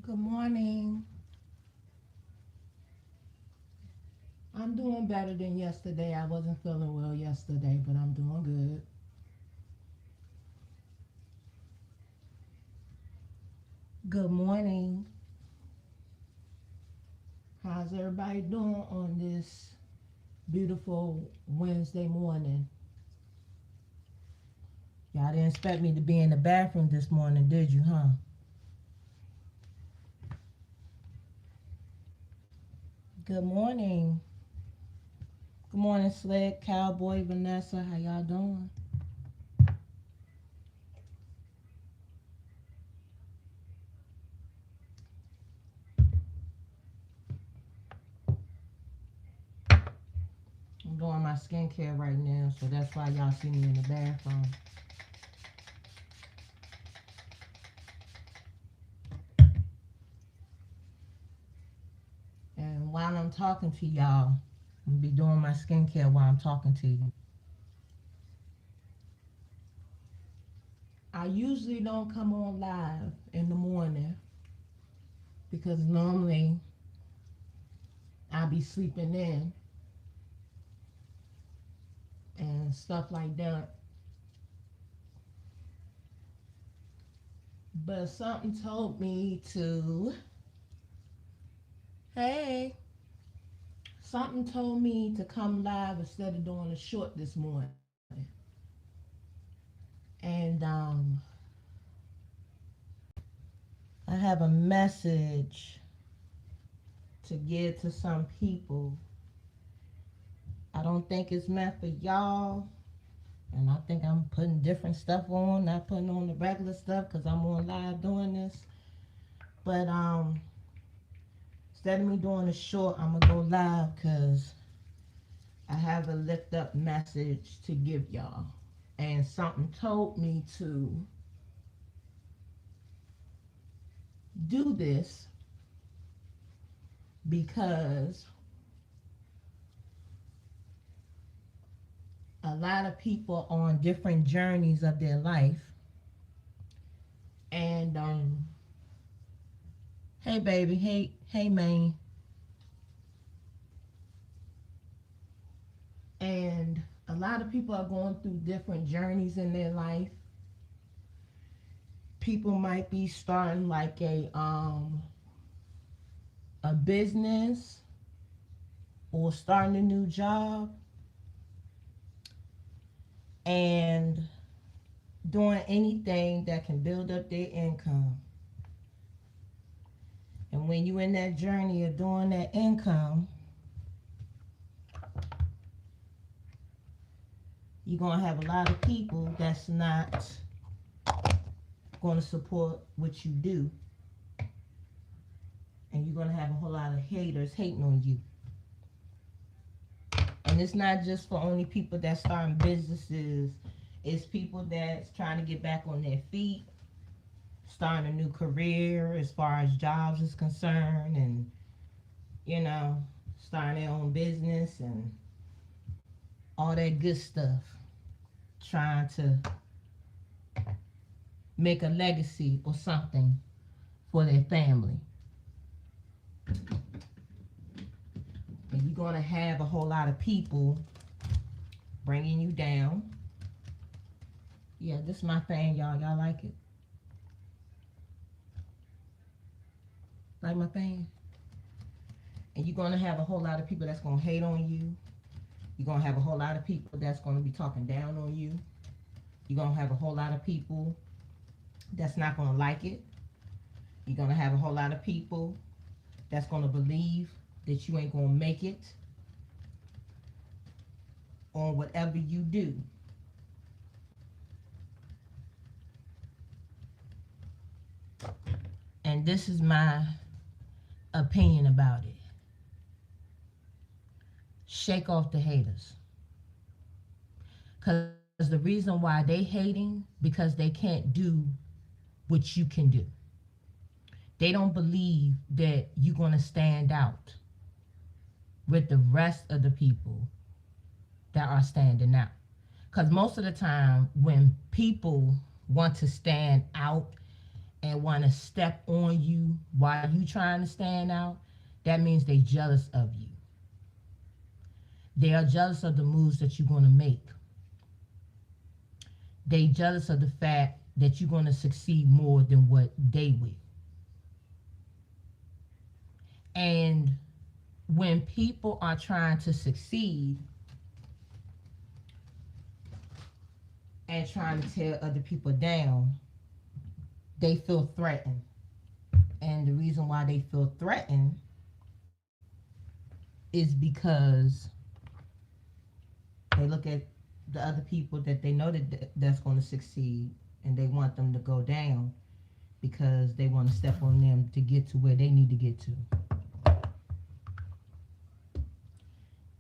Good morning. I'm doing better than yesterday. I wasn't feeling well yesterday, but I'm doing good. Good morning. How's everybody doing on this beautiful Wednesday morning? Y'all didn't expect me to be in the bathroom this morning, did you, huh? Good morning. Good morning, Slick, Cowboy, Vanessa. How y'all doing? I'm doing my skincare right now, so that's why y'all see me in the bathroom. And while I'm talking to y'all, I'm gonna be doing my skincare while I'm talking to you. I usually don't come on live in the morning because normally I be sleeping in and stuff like that. But something told me to, hey, something told me to come live instead of doing a short this morning. And I have a message to give to some people. I don't think it's meant for y'all. And I think I'm putting different stuff on, not putting on the regular stuff because I'm on live doing this. But instead of me doing a short, I'm gonna go live because I have a lift up message to give y'all. And something told me to do this because a lot of people are on different journeys of their life. And hey baby, hey man. And a lot of people are going through different journeys in their life. People might be starting like a business or starting a new job and doing anything that can build up their income. And when you're in that journey of doing that income, you're going to have a lot of people that's not going to support what you do. And you're going to have a whole lot of haters hating on you. And it's not just for only people that starting businesses. It's people that's trying to get back on their feet, starting a new career as far as jobs is concerned, and you know, starting their own business and all that good stuff. Trying to make a legacy or something for their family. And you're gonna have a whole lot of people bringing you down. Yeah, this is my fan, y'all. Y'all like it? Like my fan? And you're gonna have a whole lot of people that's gonna hate on you. You're gonna have a whole lot of people that's gonna be talking down on you. You're gonna have a whole lot of people that's not gonna like it. You're gonna have a whole lot of people that's gonna believe that you ain't gonna make it on whatever you do. And this is my opinion about it. Shake off the haters. Because the reason why they hating, because they can't do what you can do. They don't believe that you're going to stand out with the rest of the people that are standing out. Because most of the time, when people want to stand out and want to step on you while you trying to stand out, that means they jealous of you. They are jealous of the moves that you're going to make. They jealous of the fact that you're going to succeed more than what they will. And when people are trying to succeed and trying to tear other people down, they feel threatened. And the reason why they feel threatened is because they look at the other people that they know that's going to succeed, and they want them to go down because they want to step on them to get to where they need to get to.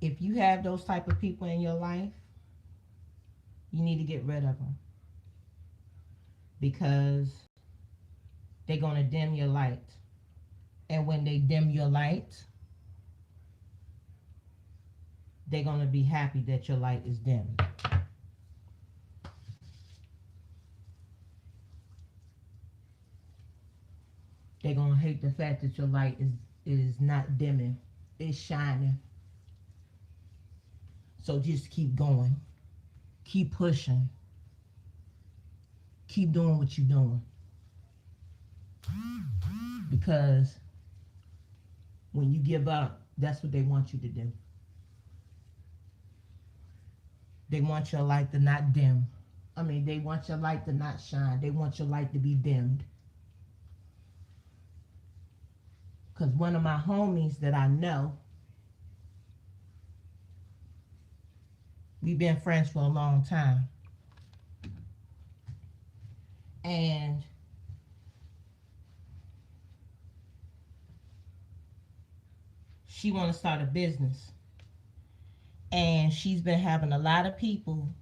If you have those type of people in your life, you need to get rid of them, because they're going to dim your light. And when they dim your light, they're going to be happy that your light is dimmed. They're going to hate the fact that your light is not dimming. It's shining. So just keep going. Keep pushing. Keep doing what you're doing. Because when you give up, that's what they want you to do. They want your light to not dim. They want your light to not shine. They want your light to be dimmed. Because one of my homies that I know, we've been friends for a long time. And she want to start a business. And she's been having a lot of people.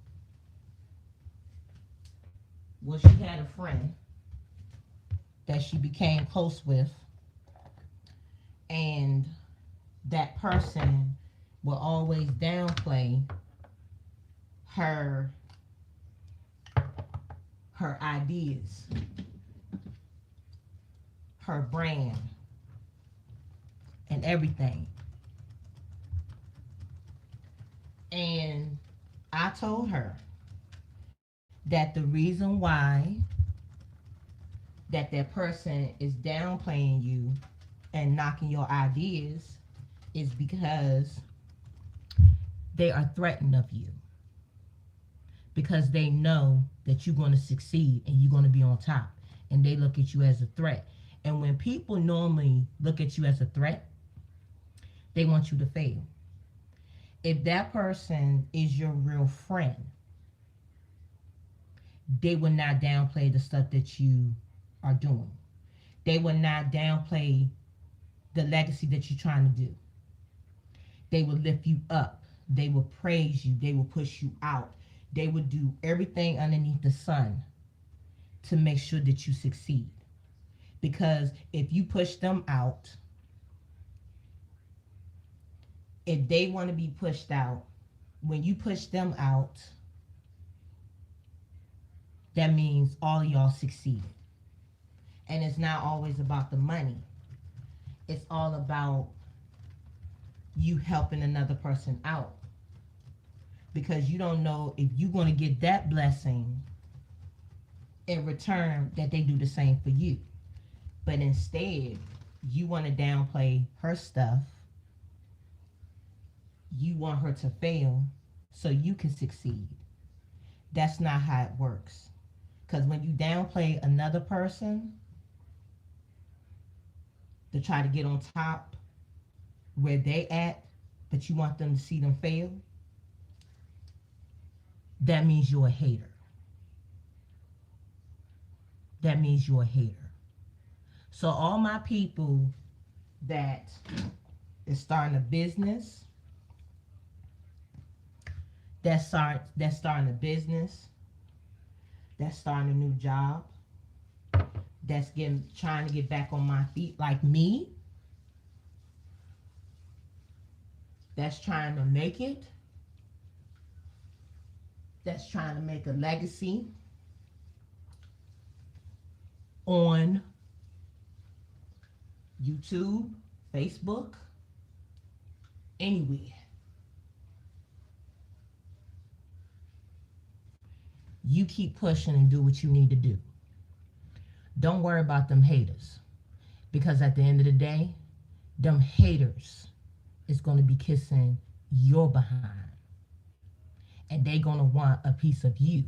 Well, she had a friend that she became close with. And that person will always downplay her ideas, her brand, and everything. And I told her that the reason why that person is downplaying you and knocking your ideas is because they are threatened of you. Because they know that you're going to succeed and you're going to be on top. And they look at you as a threat. And when people normally look at you as a threat, they want you to fail. If that person is your real friend, they will not downplay the stuff that you are doing. They will not downplay the legacy that you're trying to do. They will lift you up. They will praise you. They will push you out. They will do everything underneath the sun to make sure that you succeed. Because if you push them out, if they want to be pushed out, when you push them out, that means all of y'all succeeded. And it's not always about the money. It's all about you helping another person out. Because you don't know if you're going to get that blessing in return that they do the same for you. But instead, you want to downplay her stuff. You want her to fail so you can succeed. That's not how it works. Because when you downplay another person to try to get on top where they at, but you want them to see them fail, that means you're a hater. That means you're a hater. So all my people that is starting a business, that's starting a business, that's starting a new job, that's trying to get back on my feet like me, that's trying to make it, that's trying to make a legacy, on YouTube, Facebook, anywhere. You keep pushing and do what you need to do. Don't worry about them haters. Because at the end of the day, them haters is going to be kissing your behind. And they going to want a piece of you.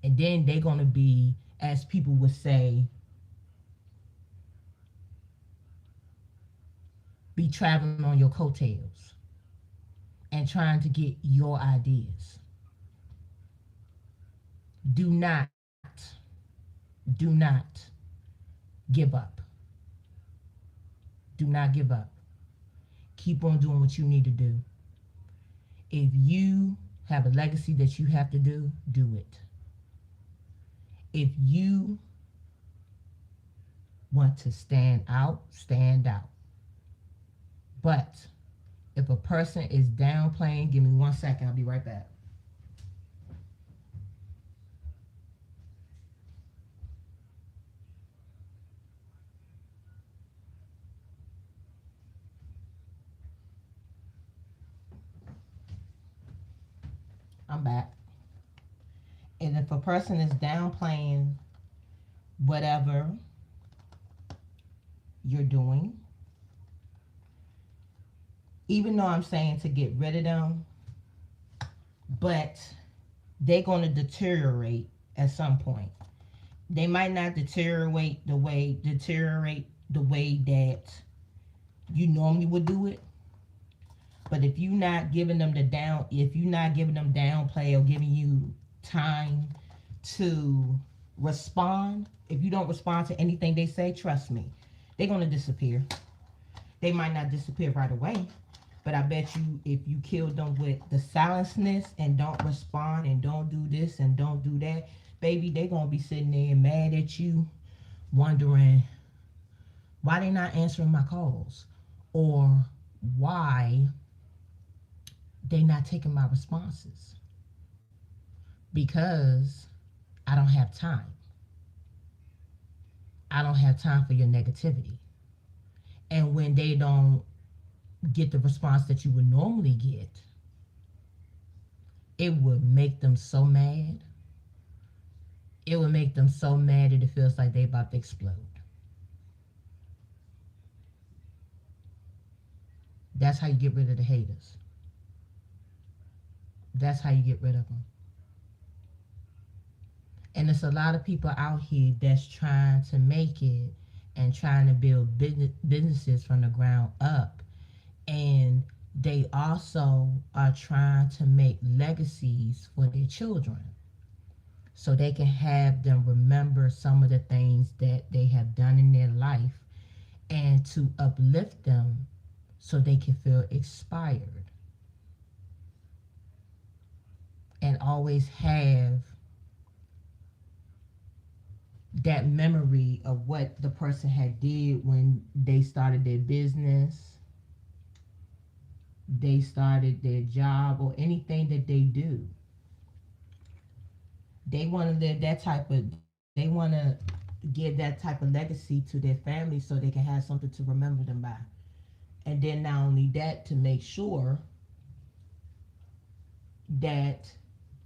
And then they going to be, as people would say, be traveling on your coattails and trying to get your ideas. Do not give up. Do not give up. Keep on doing what you need to do. If you have a legacy that you have to do it. If you want to stand out, stand out. But if a person is downplaying, give me 1 second, I'll be right back. I'm back. And if a person is downplaying whatever you're doing, even though I'm saying to get rid of them, but they're going to deteriorate at some point. They might not deteriorate the way that you normally would do it. But if you're not giving them downplay or giving you time to respond, if you don't respond to anything they say, trust me, they're going to disappear. They might not disappear right away, but I bet you if you kill them with the silenceness and don't respond and don't do this and don't do that, baby, they're going to be sitting there mad at you, wondering why they're not answering my calls or why they're not taking my responses. Because I don't have time. I don't have time for your negativity. And when they don't get the response that you would normally get, it would make them so mad. It would make them so mad that it feels like they're about to explode. That's how you get rid of the haters. That's how you get rid of them. And there's a lot of people out here that's trying to make it and trying to build businesses from the ground up. And they also are trying to make legacies for their children so they can have them remember some of the things that they have done in their life and to uplift them so they can feel inspired and always have that memory of what the person had did when they started their business, they started their job, or anything that they do. They want to live they want to give that type of legacy to their family so they can have something to remember them by. And then not only that, to make sure that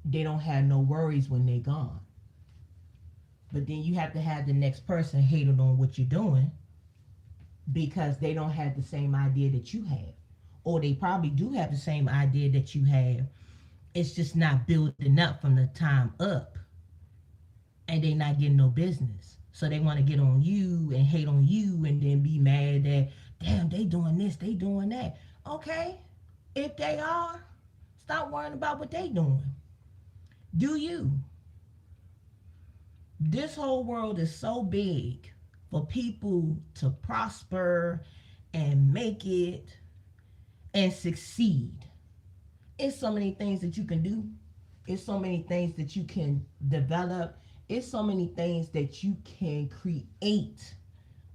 they don't have no worries when they're gone. But then you have to have the next person hating on what you're doing because they don't have the same idea that you have. Or they probably do have the same idea that you have. It's just not building up from the time up. And they're not getting no business. So they want to get on you and hate on you and then be mad that, damn, they doing this, they doing that. Okay, if they are, stop worrying about what they doing. Do you? This whole world is so big for people to prosper and make it and succeed. It's so many things that you can do. It's so many things that you can develop. It's so many things that you can create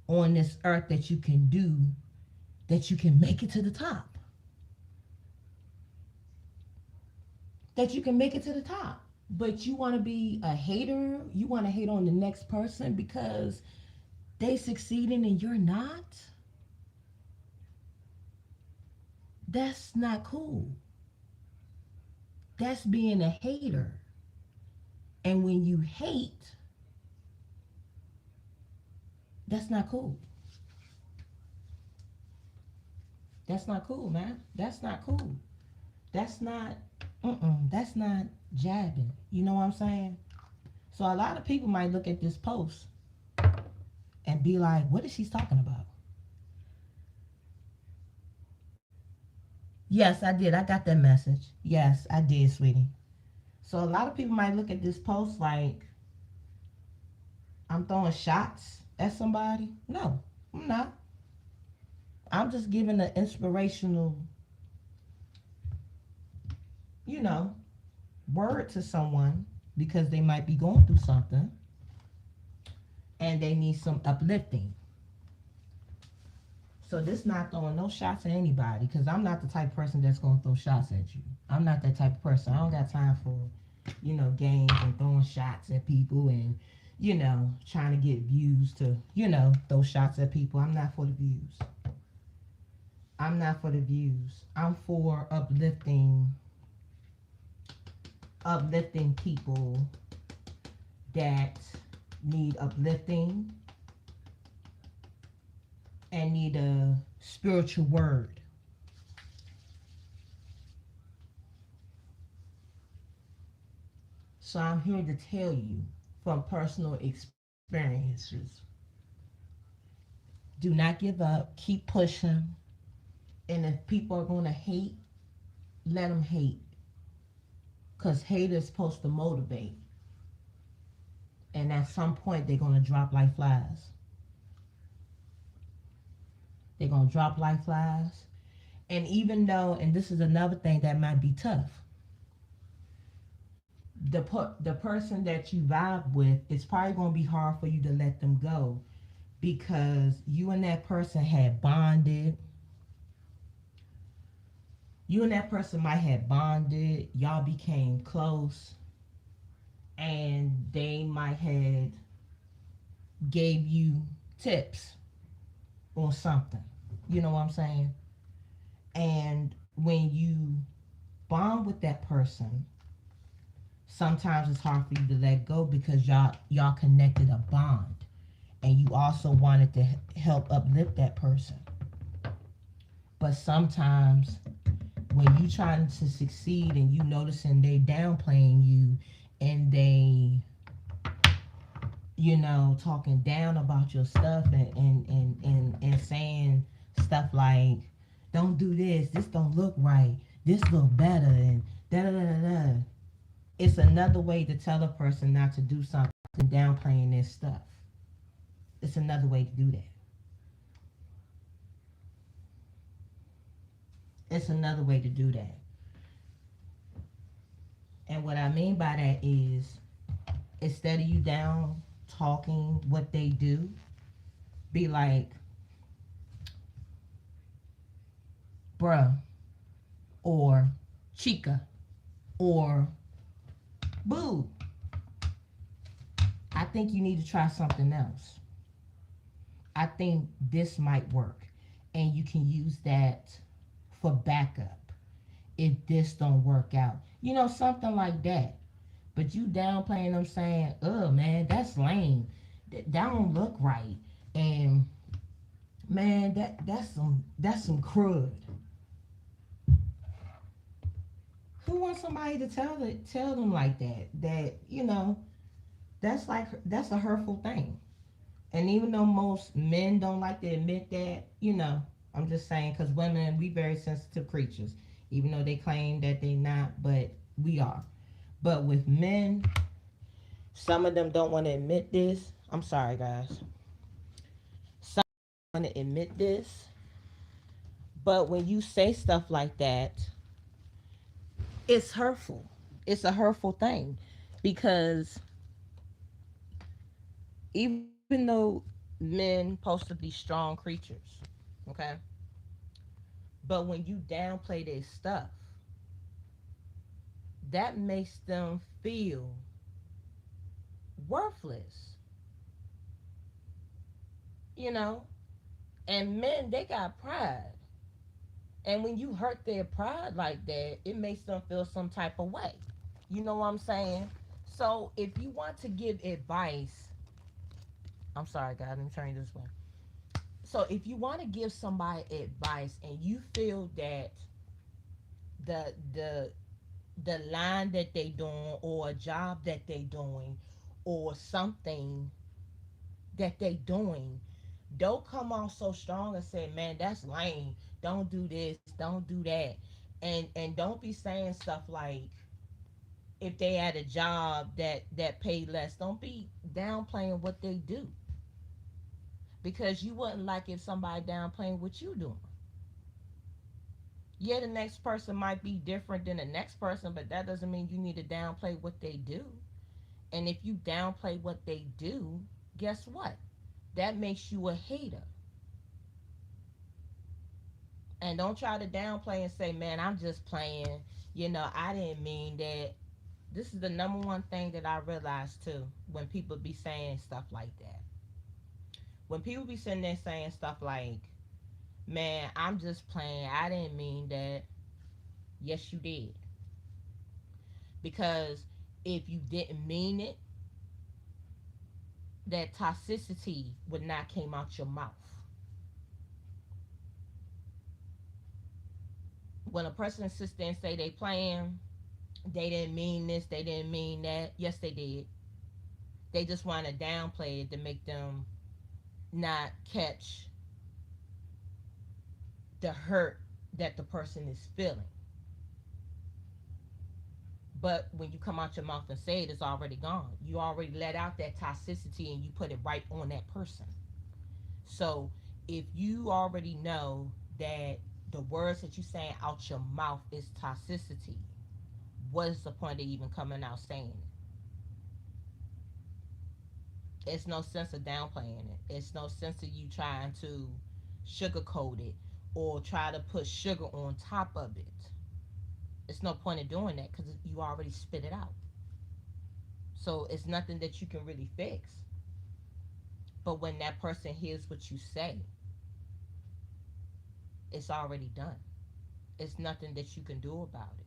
on this earth that you can do, that you can make it to the top. That you can make it to the top. But you want to be a hater, you want to hate on the next person because They succeeding and you're not? That's not cool. That's being a hater. And when you hate, that's not cool. That's not cool, man. That's not cool. That's not, that's not jabbing. You know what I'm saying? So a lot of people might look at this post and be like, what is she talking about? Yes, I did. I got that message. Yes, I did, sweetie. So a lot of people might look at this post like I'm throwing shots at somebody. No, I'm not. I'm just giving an inspirational, you know, word to someone because they might be going through something and they need some uplifting. So this not throwing no shots at anybody because I'm not the type of person that's going to throw shots at you. I'm not that type of person. I don't got time for, games and throwing shots at people and, trying to get views to, throw shots at people. I'm not for the views. I'm not for the views. I'm for uplifting people that need uplifting and need a spiritual word. So I'm here to tell you from personal experiences. Do not give up. Keep pushing. And if people are going to hate, let them hate. Because hate is supposed to motivate. And at some point, they're going to drop like flies. They're going to drop like flies. And even though, and this is another thing that might be tough, the person that you vibe with, it's probably going to be hard for you to let them go because you and that person had bonded. You and that person might have bonded. Y'all became close, and they might have gave you tips on something. You know what I'm saying? And when you bond with that person, sometimes it's hard for you to let go because y'all connected a bond, and you also wanted to help uplift that person. But sometimes when you trying to succeed and you noticing they downplaying you and they talking down about your stuff and saying stuff like, don't do this don't look right, this look better, and da da da da da. It's another way to tell a person not to do something, downplaying their stuff. It's another way to do that. It's another way to do that. And what I mean by that is, instead of you down talking what they do, be like, bruh, or chica, or boo, I think you need to try something else. I think this might work. And you can use that for backup if this don't work out. Something like that. But you downplaying them saying, oh man, that's lame. That don't look right. And man, that's some crud. Who wants somebody to tell them like that? That's a hurtful thing. And even though most men don't like to admit that, I'm just saying, because women, we very sensitive creatures, even though they claim that they not, but we are. But with men, some of them don't want to admit this. I'm sorry, guys. Some want to admit this. But when you say stuff like that, it's hurtful. It's a hurtful thing because even though men supposed to be strong creatures, okay? But when you downplay their stuff, that makes them feel worthless. you know. And men, they got pride. And when you hurt their pride like that, it makes them feel some type of way. You know what I'm saying? So if you want to give advice, I'm sorry, God, let me turn you this way. So if you want to give somebody advice and you feel that the the the line that they doing or a job that they doing or something that they doing, don't come off so strong and say, man, that's lame. Don't do this, don't do that. And don't be saying stuff like if they had a job that paid less, don't be downplaying what they do. Because you wouldn't like if somebody downplaying what you doing. Yeah, the next person might be different than the next person, but that doesn't mean you need to downplay what they do. And if you downplay what they do, guess what? That makes you a hater. And don't try to downplay and say, man, I'm just playing. I didn't mean that. This is the number one thing that I realized too when people be saying stuff like that. When people be sitting there saying stuff like, man, I'm just playing. I didn't mean that. Yes, you did. Because if you didn't mean it, that toxicity would not came out your mouth. When a person sits there and say they playing, they didn't mean this, they didn't mean that. Yes, they did. They just want to downplay it to make them not catch the hurt that the person is feeling. But when you come out your mouth and say it, it's already gone. You already let out that toxicity and you put it right on that person. So if you already know that the words that you saying out your mouth is toxicity, what is the point of even coming out saying it? It's no sense of downplaying it. It's no sense of you trying to sugarcoat it or try to put sugar on top of it. It's no point in doing that because you already spit it out. So it's nothing that you can really fix. But when that person hears what you say, it's already done. It's nothing that you can do about it.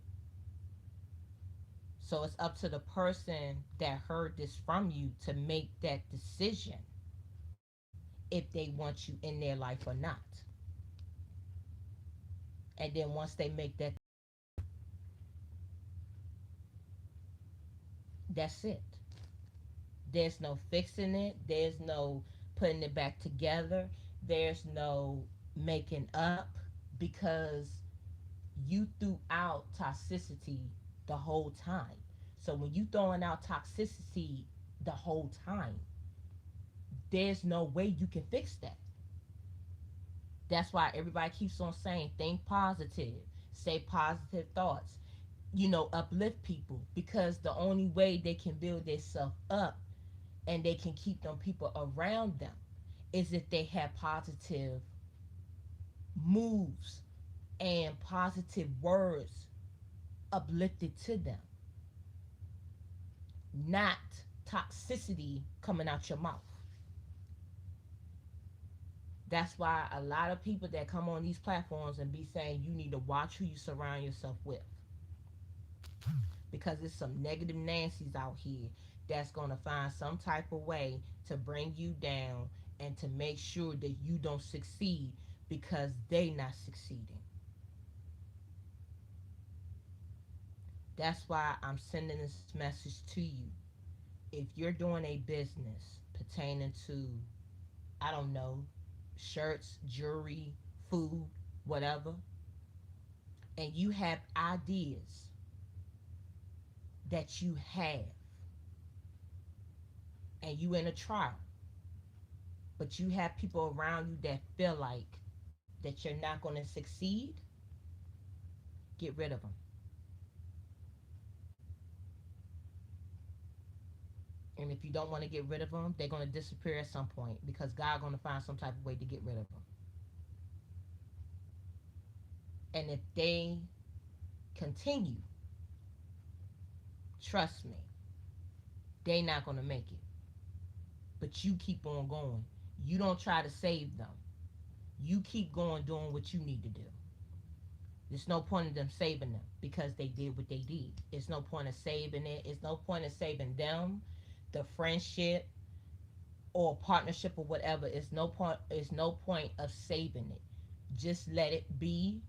So it's up to the person that heard this from you to make that decision if they want you in their life or not. And then once they make that, that's it. There's no fixing it. There's no putting it back together. There's no making up because you threw out toxicity the whole time. So when you throwing out toxicity the whole time, there's no way you can fix that. That's why everybody keeps on saying think positive, say positive thoughts, uplift people because the only way they can build themselves up and they can keep them people around them is if they have positive moves and positive words uplifted to them, not toxicity coming out your mouth. That's why a lot of people that come on these platforms and be saying you need to watch who you surround yourself with because there's some negative Nancy's out here that's going to find some type of way to bring you down and to make sure that you don't succeed because they not succeeding. That's why I'm sending this message to you. If you're doing a business pertaining to, I don't know, shirts, jewelry, food, whatever, and you have ideas that you have and you in a trial, but you have people around you that feel like that you're not going to succeed, get rid of them. And if you don't want to get rid of them, they're going to disappear at some point because God's going to find some type of way to get rid of them. And if they continue, trust me, they not going to make it. But you keep on going. You don't try to save them. You keep going doing what you need to do. There's no point in them saving them because they did what they did. It's no point of saving it. It's no point of saving them, the friendship or partnership or whatever. It's no point. It's no point of saving it. Just let it be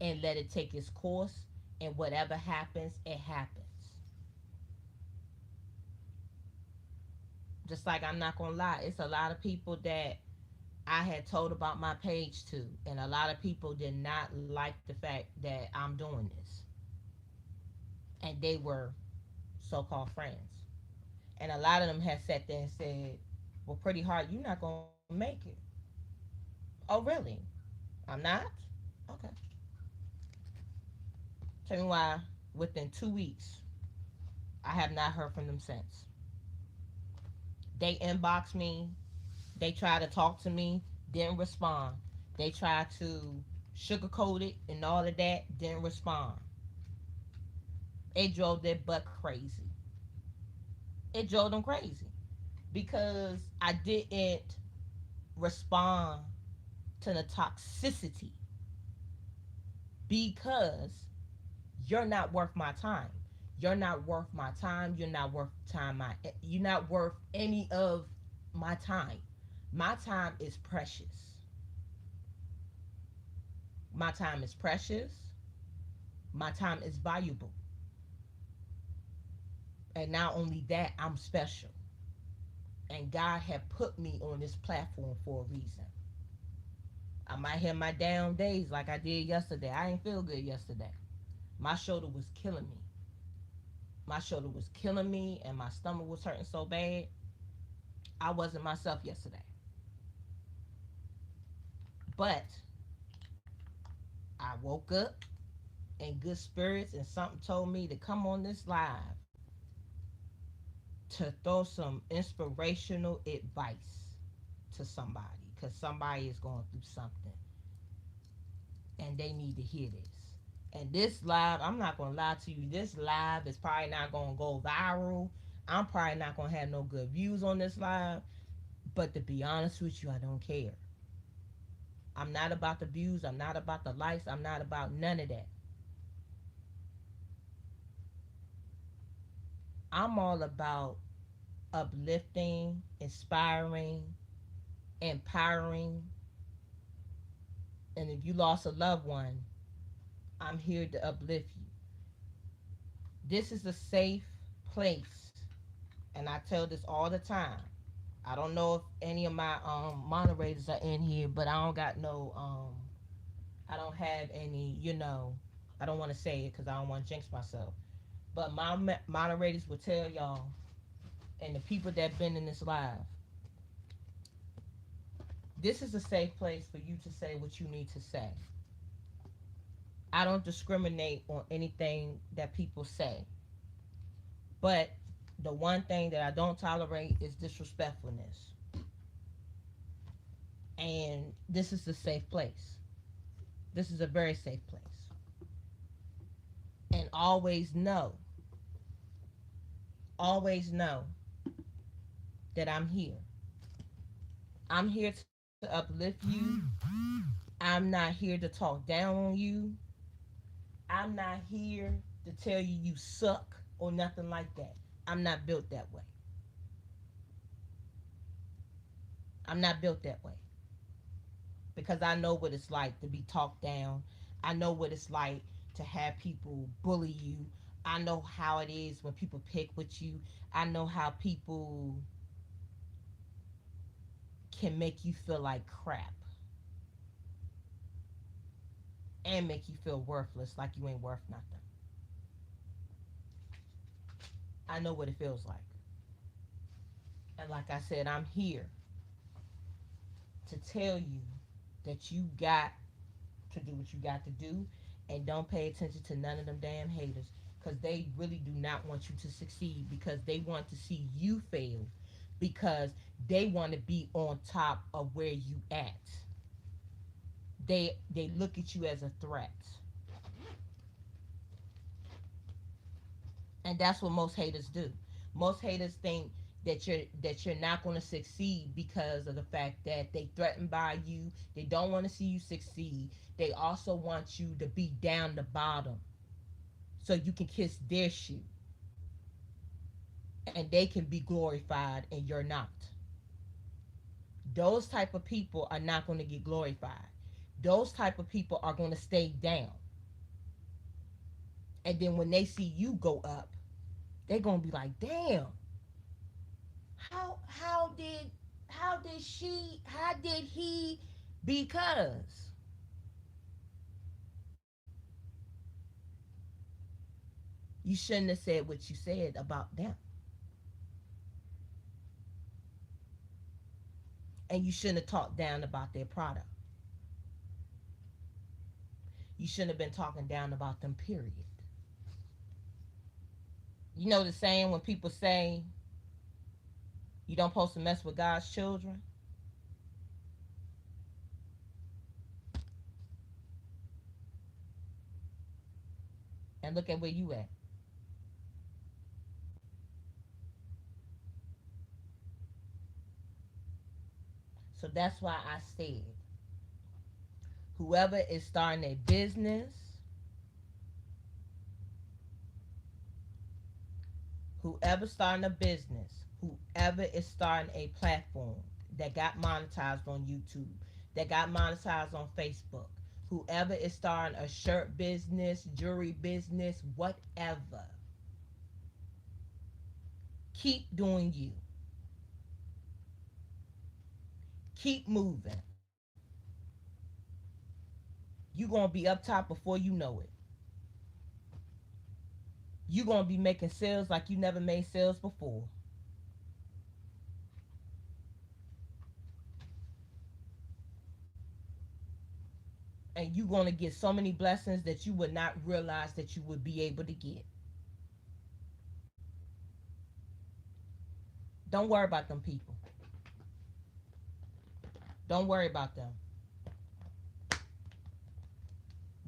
and let it take its course. And whatever happens, it happens. Just like I'm not gonna lie, it's a lot of people that I had told about my page to, and a lot of people did not like the fact that I'm doing this, and they were so-called friends, and a lot of them had sat there and said, "Well, pretty hard, you're not gonna make it." Oh, really? I'm not. Okay. Tell me why. Within 2 weeks, I have not heard from them since. They inboxed me. They tried to talk to me. Didn't respond. They tried to sugarcoat it and all of that. Didn't respond. It drove their butt crazy. It drove them crazy because I didn't respond to the toxicity because you're not worth my time. You're not worth my time. You're not worth time. You're not worth any of my time. My time is precious. My time is precious. My time is valuable. And not only that, I'm special. And God had put me on this platform for a reason. I might have my down days like I did yesterday. I didn't feel good yesterday. My shoulder was killing me. My shoulder was killing me and my stomach was hurting so bad. I wasn't myself yesterday. But I woke up in good spirits and something told me to come on this live to throw some inspirational advice to somebody because somebody is going through something and they need to hear this. And this live, I'm not going to lie to you, this live is probably not going to go viral. I'm probably not going to have no good views on this live. But to be honest with you, I don't care. I'm not about the views. I'm not about the likes. I'm not about none of that. I'm all about uplifting, inspiring, empowering. And if you lost a loved one, I'm here to uplift you. This is a safe place. And I tell this all the time. I don't know if any of my moderators are in here, but I don't got no I don't have any, I don't want to say it because I don't want to jinx myself. But my moderators will tell y'all, and the people that been in this live, this is a safe place for you to say what you need to say. I don't discriminate on anything that people say. But the one thing that I don't tolerate is disrespectfulness. And this is a safe place. This is a very safe place. And always know that I'm here. I'm here to uplift you. I'm not here to talk down on you. I'm not here to tell you you suck or nothing like that. I'm not built that way. I'm not built that way. Because I know what it's like to be talked down. I know what it's like to have people bully you. I know how it is when people pick with you. I know how people can make you feel like crap and make you feel worthless, like you ain't worth nothing. I know what it feels like. And like I said, I'm here to tell you that you got to do what you got to do and don't pay attention to none of them damn haters because they really do not want you to succeed because they want to see you fail because they want to be on top of where you at. They look at you as a threat. And that's what most haters do. Most haters think that you're not going to succeed because of the fact that they threatened by you. They don't want to see you succeed. They also want you to be down the bottom so you can kiss their shoe and they can be glorified and you're not. Those type of people are not going to get glorified. Those type of people are going to stay down. And then when they see you go up, they're going to be like, "Damn. How did how did he because you shouldn't have said what you said about them. And you shouldn't have talked down about their product. You shouldn't have been talking down about them, period. You know the saying when people say you don't supposed to mess with God's children? And look at where you at. So that's why I said whoever is starting a business, whoever starting a business, whoever is starting a platform that got monetized on YouTube, that got monetized on Facebook, whoever is starting a shirt business, jewelry business, whatever, keep doing you. Keep moving. You're going to be up top before you know it. You're going to be making sales like you never made sales before. And you're going to get so many blessings that you would not realize that you would be able to get. Don't worry about them people. Don't worry about them.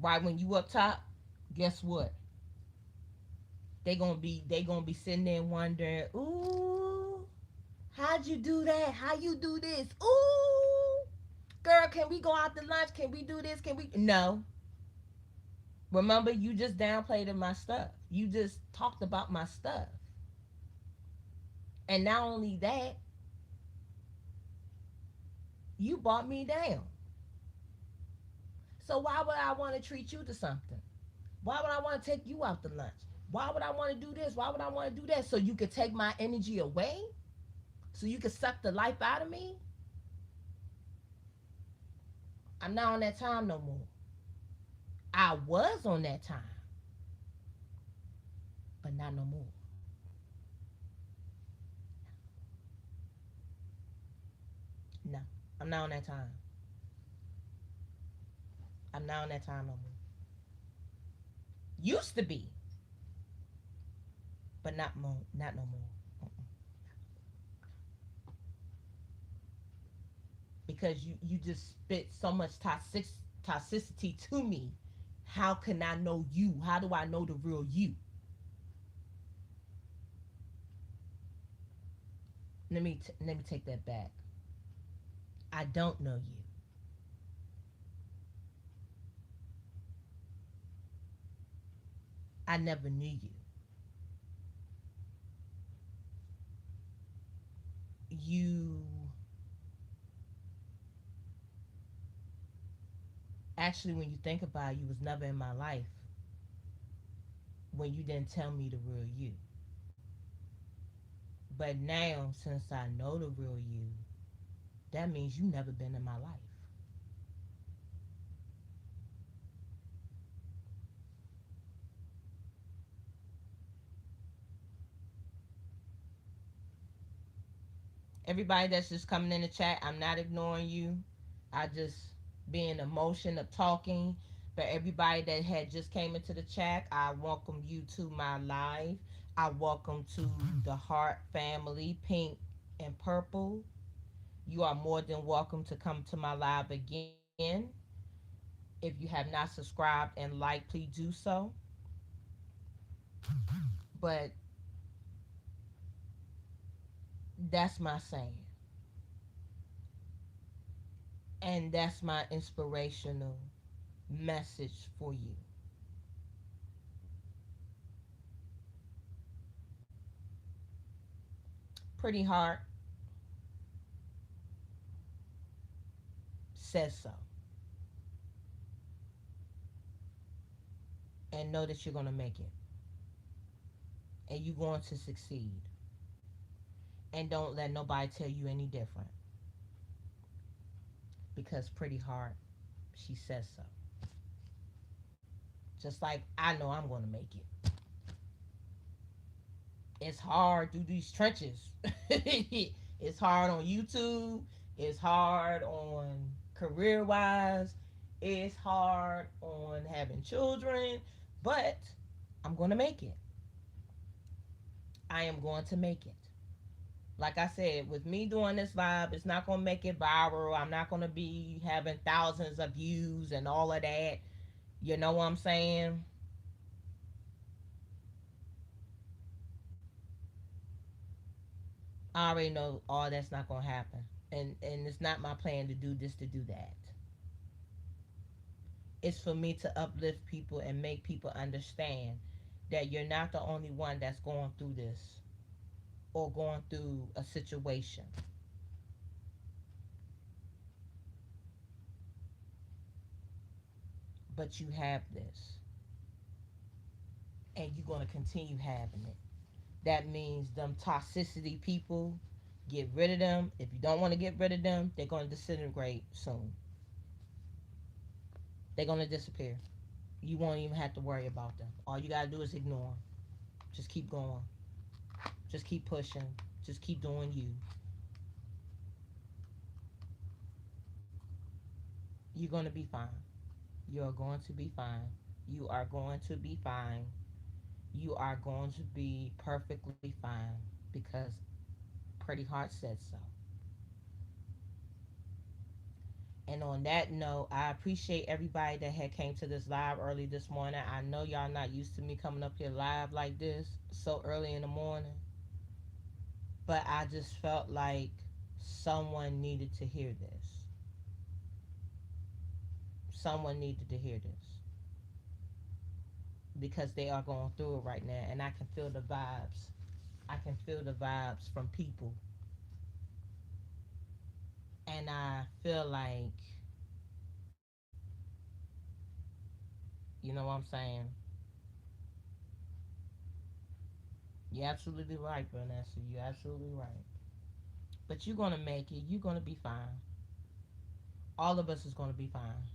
Right when you up top, guess what? They gonna be sitting there wondering, ooh, how'd you do that? How you do this? Ooh, girl, can we go out to lunch? Can we do this? Can we? No. Remember, you just downplayed my stuff. You just talked about my stuff. And not only that, you brought me down. So why would I want to treat you to something? Why would I want to take you out to lunch? Why would I want to do this? Why would I want to do that? So you could take my energy away? So you could suck the life out of me? I'm not on that time no more. I was on that time, but not no more. No, I'm not on that time. I'm not on that time no more. Used to be, but not no more. Because you just spit so much toxicity to me. How can I know you? How do I know the real you? Let me take that back. I don't know you. I never knew you. You actually, when you think about it, you was never in my life when you didn't tell me the real you. But now, since I know the real you, that means you never been in my life. Everybody that's just coming in the chat, I'm not ignoring you. I just be in emotion of talking. For everybody that had just came into the chat, I welcome you to my live. I welcome to the Heart family, pink and purple. You are more than welcome to come to my live again. If you have not subscribed and liked, please do so. But That's my saying. And that's my inspirational message for you. Pretty Heart says so. And know that you're going to make it. And you're going to succeed. And don't let nobody tell you any different. Because Pretty Heart, she says so. Just like I know I'm going to make it. It's hard through these trenches. It's hard on YouTube. It's hard on career wise. It's hard on having children. But I'm going to make it. I am going to make it. Like I said, with me doing this live, it's not going to make it viral. I'm not going to be having thousands of views and all of that. You know what I'm saying? I already know all that's not going to happen. And it's not my plan to do this to do that. It's for me to uplift people and make people understand that you're not the only one that's going through this or going through a situation. But you have this. And you're going to continue having it. That means them toxicity people, get rid of them. If you don't want to get rid of them, they're going to disintegrate soon. They're going to disappear. You won't even have to worry about them. All you got to do is ignore them. Just keep going. Just keep pushing. Just keep doing you. You're going to be fine. You're going to be fine. You are going to be fine. You are going to be perfectly fine because Pretty Heart said so. And on that note, I appreciate everybody that had came to this live early this morning. I know y'all not used to me coming up here live like this so early in the morning, but I just felt like someone needed to hear this. Someone needed to hear this because they are going through it right now, and I can feel the vibes. I can feel the vibes from people, and I feel like, you know what I'm saying? You're absolutely right, Vanessa. You're absolutely right. But you're gonna make it. You're gonna be fine. All of us is gonna be fine.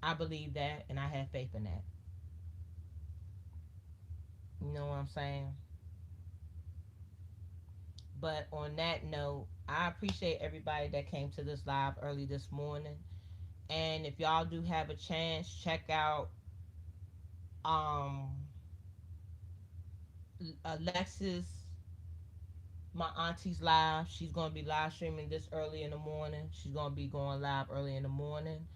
I believe that, and I have faith in that. You know what I'm saying? But on that note, I appreciate everybody that came to this live early this morning. And if y'all do have a chance, check out um Alexis, my auntie's live. She's gonna be live streaming this early in the morning. She's gonna be going live early in the morning.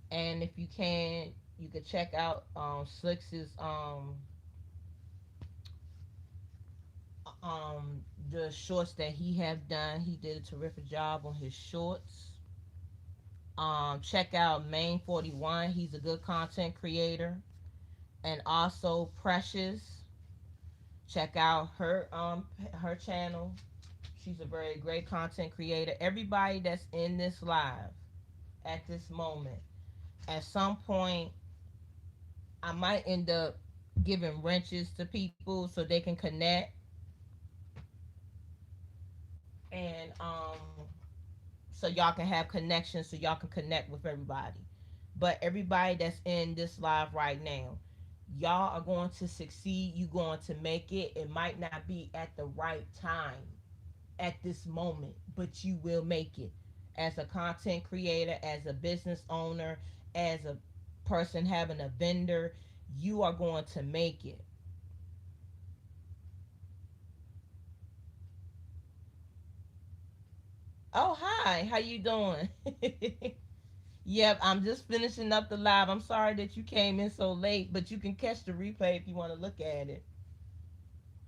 And if you could check out Slicks's the shorts that he have done. He did a terrific job on his shorts. Check out Main 41. He's a good content creator. And also Precious. Check out her channel. She's a very great content creator. Everybody that's in this live at this moment, at some point, I might end up giving wrenches to people so they can connect. And so y'all can have connections, so y'all can connect with everybody. But everybody that's in this live right now, y'all are going to succeed. You're going to make it. It might not be at the right time at this moment, but you will make it. As a content creator, as a business owner, as a person having a vendor, you are going to make it. Oh, hi. How you doing? Yep, I'm just finishing up the live. I'm sorry that you came in so late, but you can catch the replay if you want to look at it.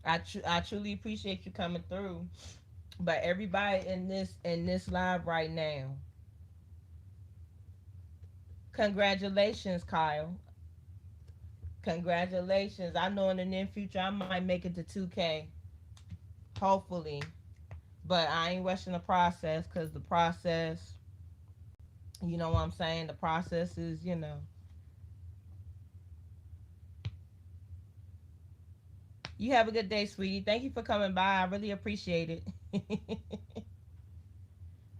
I truly appreciate you coming through. But everybody in this live right now, congratulations, Kyle. Congratulations. I know in the near future I might make it to 2K. Hopefully. But I ain't rushing the process because the process, you know what I'm saying? The process is, You have a good day, sweetie. Thank you for coming by. I really appreciate it.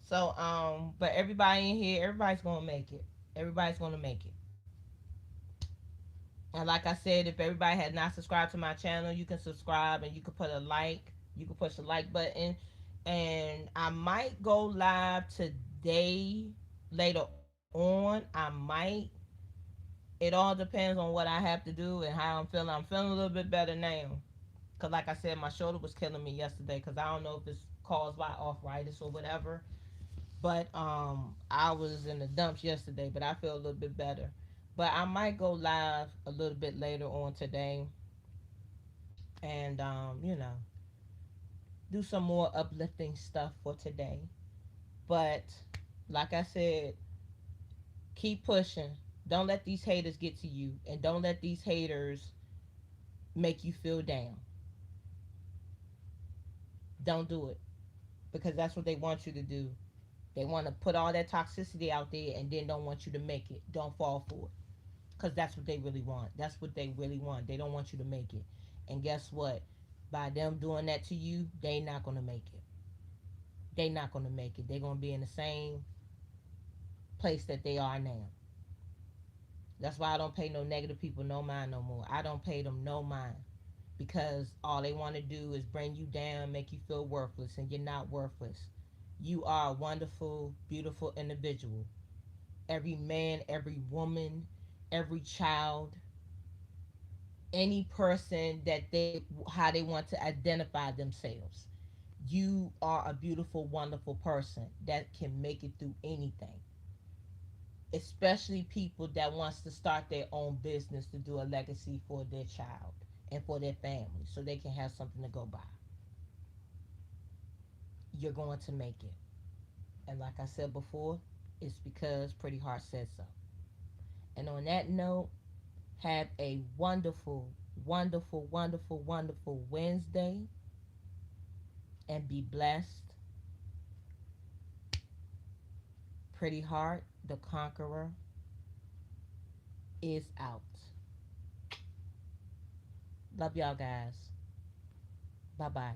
So, but everybody in here, everybody's gonna make it. Everybody's gonna make it. And like I said, if everybody had not subscribed to my channel, you can subscribe and you can put a like. You can push the like button. And I might go live today later on. I might. It all depends on what I have to do and how I'm feeling. I'm feeling a little bit better now. Because like I said, my shoulder was killing me yesterday because I don't know if it's caused by arthritis or whatever. But I was in the dumps yesterday, but I feel a little bit better. But I might go live a little bit later on today and do some more uplifting stuff for today. But like I said, keep pushing. Don't let these haters get to you, and don't let these haters make you feel down. Don't do it because that's what they want you to do. They want to put all that toxicity out there and then don't want you to make it. Don't fall for it. Because that's what they really want. That's what they really want. They don't want you to make it. And guess what? By them doing that to you, they not going to make it. They not going to make it. They're going to be in the same place that they are now. That's why I don't pay no negative people no mind no more. I don't pay them no mind. Because all they want to do is bring you down, make you feel worthless, and you're not worthless. You are a wonderful, beautiful individual. Every man, every woman, every child, any person that they how they want to identify themselves. You are a beautiful, wonderful person that can make it through anything. Especially people that wants to start their own business to do a legacy for their child and for their family so they can have something to go by. You're going to make it. And like I said before, it's because Pretty Heart said so. And on that note, have a wonderful, wonderful, wonderful, wonderful Wednesday and be blessed. Pretty Heart, the Conqueror, is out. Love y'all guys. Bye bye.